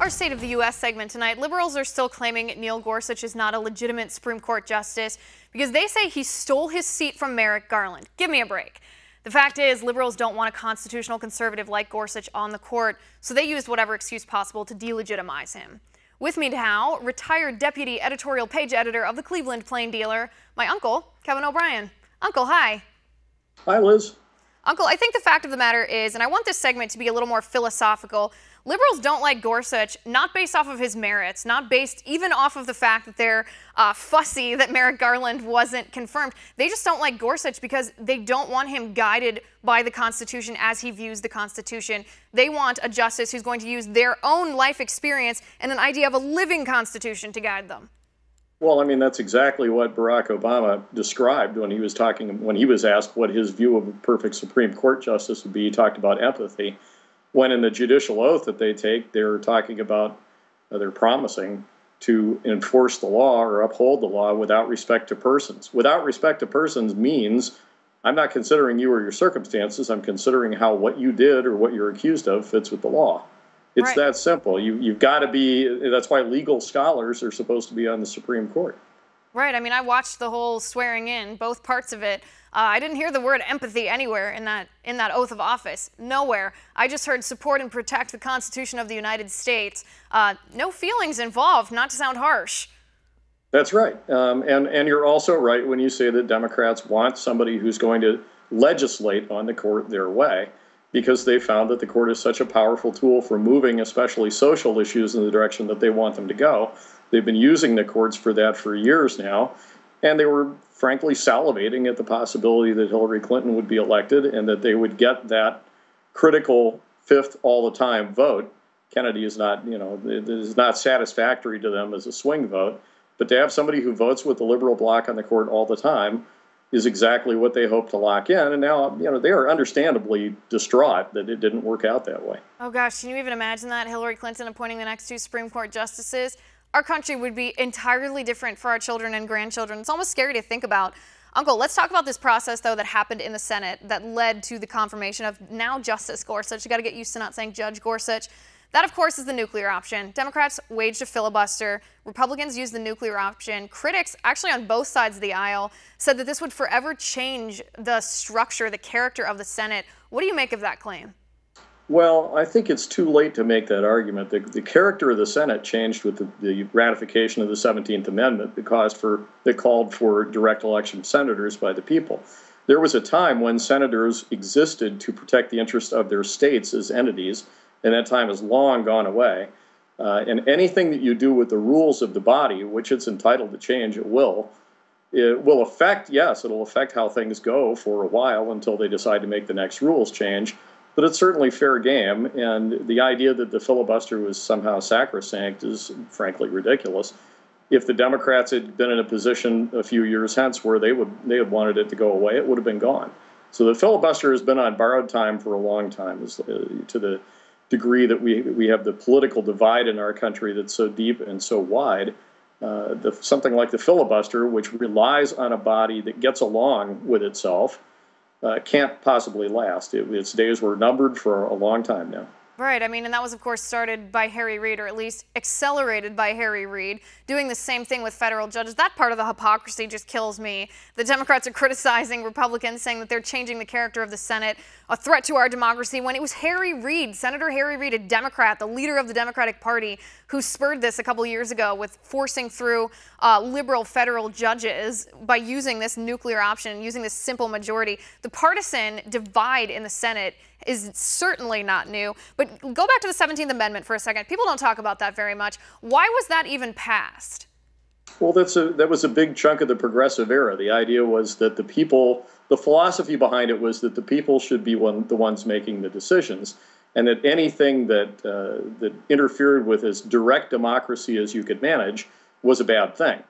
Our State of the U.S. segment tonight, liberals are still claiming Neil Gorsuch is not a legitimate Supreme Court justice because they say he stole his seat from Merrick Garland. Give me a break. The fact is, liberals don't want a constitutional conservative like Gorsuch on the court, so they used whatever excuse possible to delegitimize him. With me now, retired deputy editorial page editor of the Cleveland Plain Dealer, my uncle, Kevin O'Brien. Uncle, hi. Hi, Liz. Uncle, I think the fact of the matter is, and I want this segment to be a little more philosophical, liberals don't like Gorsuch, not based off of his merits, not based even off of the fact that they're fussy that Merrick Garland wasn't confirmed. They just don't like Gorsuch because they don't want him guided by the Constitution as he views the Constitution. They want a justice who's going to use their own life experience and an idea of a living Constitution to guide them. Well, I mean, that's exactly what Barack Obama described when he was asked what his view of a perfect Supreme Court justice would be. He talked about empathy. When in the judicial oath that they take, they're talking about, they're promising to enforce the law or uphold the law without respect to persons. Without respect to persons means I'm not considering you or your circumstances. I'm considering how what you did or what you're accused of fits with the law. It's right. That simple. You've got to be, that's why legal scholars are supposed to be on the Supreme Court. Right. I mean, I watched the whole swearing in, both parts of it. I didn't hear the word empathy anywhere in that oath of office. Nowhere. I just heard support and protect the Constitution of the United States. No feelings involved, not to sound harsh. That's right. And you're also right when you say that Democrats want somebody who's going to legislate on the court their way, because they found that the court is such a powerful tool for moving especially social issues in the direction that they want them to go. They've been using the courts for that for years now, and they were frankly salivating at the possibility that Hillary Clinton would be elected and that they would get that critical fifth all the time vote. Kennedy is not, it is not satisfactory to them as a swing vote, but to have somebody who votes with the liberal bloc on the court all the time is exactly what they hope to lock in. And now, they are understandably distraught that it didn't work out that way. Oh gosh, can you even imagine that? Hillary Clinton appointing the next two Supreme Court justices? Our country would be entirely different for our children and grandchildren. It's almost scary to think about. Uncle, let's talk about this process, though, that happened in the Senate that led to the confirmation of now Justice Gorsuch. You got to get used to not saying Judge Gorsuch. That, of course, is the nuclear option. Democrats waged a filibuster. Republicans used the nuclear option. Critics, actually on both sides of the aisle, said that this would forever change the structure, the character of the Senate. What do you make of that claim? Well, I think it's too late to make that argument. The character of the Senate changed with the ratification of the 17th Amendment that called for direct election senators by the people. There was a time when senators existed to protect the interests of their states as entities, and that time has long gone away. And anything that you do with the rules of the body, which it's entitled to change, it will affect, yes, it'll affect how things go for a while until they decide to make the next rules change. But it's certainly fair game, and the idea that the filibuster was somehow sacrosanct is frankly ridiculous. If the Democrats had been in a position a few years hence where they had wanted it to go away, it would have been gone. So the filibuster has been on borrowed time for a long time, to the degree that we have the political divide in our country that's so deep and so wide. Something like the filibuster, which relies on a body that gets along with itself, can't possibly last. Its days were numbered for a long time now. Right. I mean, and that was, of course, started by Harry Reid, or at least accelerated by Harry Reid, doing the same thing with federal judges. That part of the hypocrisy just kills me. The Democrats are criticizing Republicans, saying that they're changing the character of the Senate, a threat to our democracy, when it was Harry Reid, Senator Harry Reid, a Democrat, the leader of the Democratic Party, who spurred this a couple years ago with forcing through liberal federal judges by using this nuclear option, using this simple majority. The partisan divide in the Senate is certainly not new. But go back to the 17th Amendment for a second. People don't talk about that very much. Why was that even passed? Well, that was a big chunk of the progressive era. The idea was that the philosophy behind it was that the people should be the ones making the decisions, and that anything that interfered with as direct democracy as you could manage was a bad thing.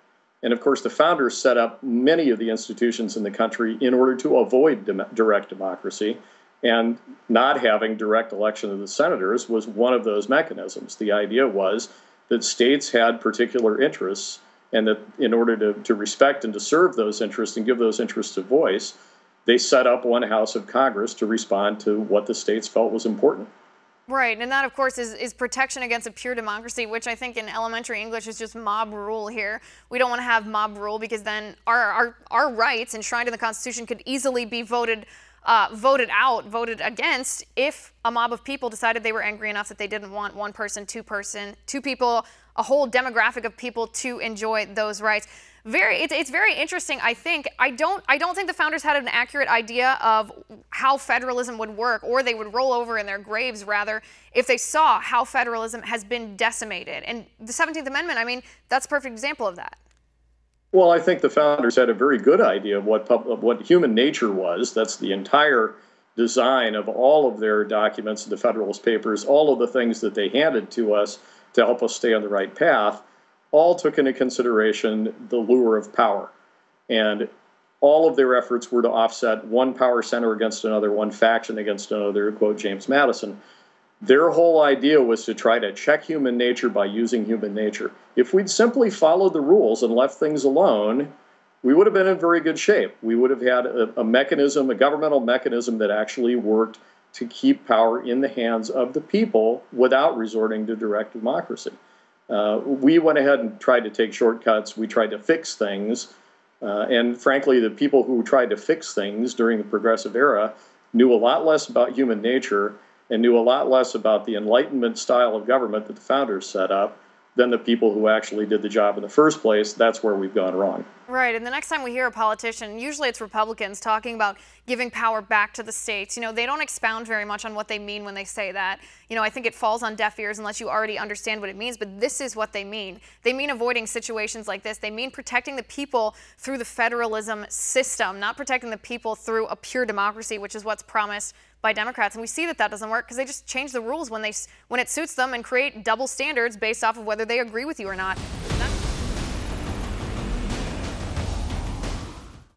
And of course, the founders set up many of the institutions in the country in order to avoid direct democracy. And not having direct election of the senators was one of those mechanisms. The idea was that states had particular interests, and that in order to respect and to serve those interests and give those interests a voice, they set up one house of Congress to respond to what the states felt was important. Right, and that, of course, is protection against a pure democracy, which I think in elementary English is just mob rule here. We don't want to have mob rule because then our rights enshrined in the Constitution could easily be voted against if a mob of people decided they were angry enough that they didn't want one person, two people, a whole demographic of people to enjoy those rights. It's very interesting. I don't think the founders had an accurate idea of how federalism would work, or they would roll over in their graves rather if they saw how federalism has been decimated. And the 17th Amendment, I mean, that's a perfect example of that. Well, I think the founders had a very good idea of what human nature was. That's the entire design of all of their documents, the Federalist Papers, all of the things that they handed to us to help us stay on the right path, all took into consideration the lure of power. And all of their efforts were to offset one power center against another, one faction against another, to quote James Madison. Their whole idea was to try to check human nature by using human nature. If we'd simply followed the rules and left things alone, we would have been in very good shape. We would have had a mechanism, a governmental mechanism that actually worked to keep power in the hands of the people without resorting to direct democracy. We went ahead and tried to take shortcuts. We tried to fix things. And frankly, the people who tried to fix things during the progressive era knew a lot less about human nature and knew a lot less about the Enlightenment style of government that the founders set up than the people who actually did the job in the first place. That's where we've gone wrong. Right, and the next time we hear a politician, usually it's Republicans, talking about giving power back to the states, they don't expound very much on what they mean when they say that. I think it falls on deaf ears unless you already understand what it means, but this is what they mean. They mean avoiding situations like this. They mean protecting the people through the federalism system, not protecting the people through a pure democracy, which is what's promised by Democrats. And we see that doesn't work because they just change the rules when it suits them and create double standards based off of whether they agree with you or not.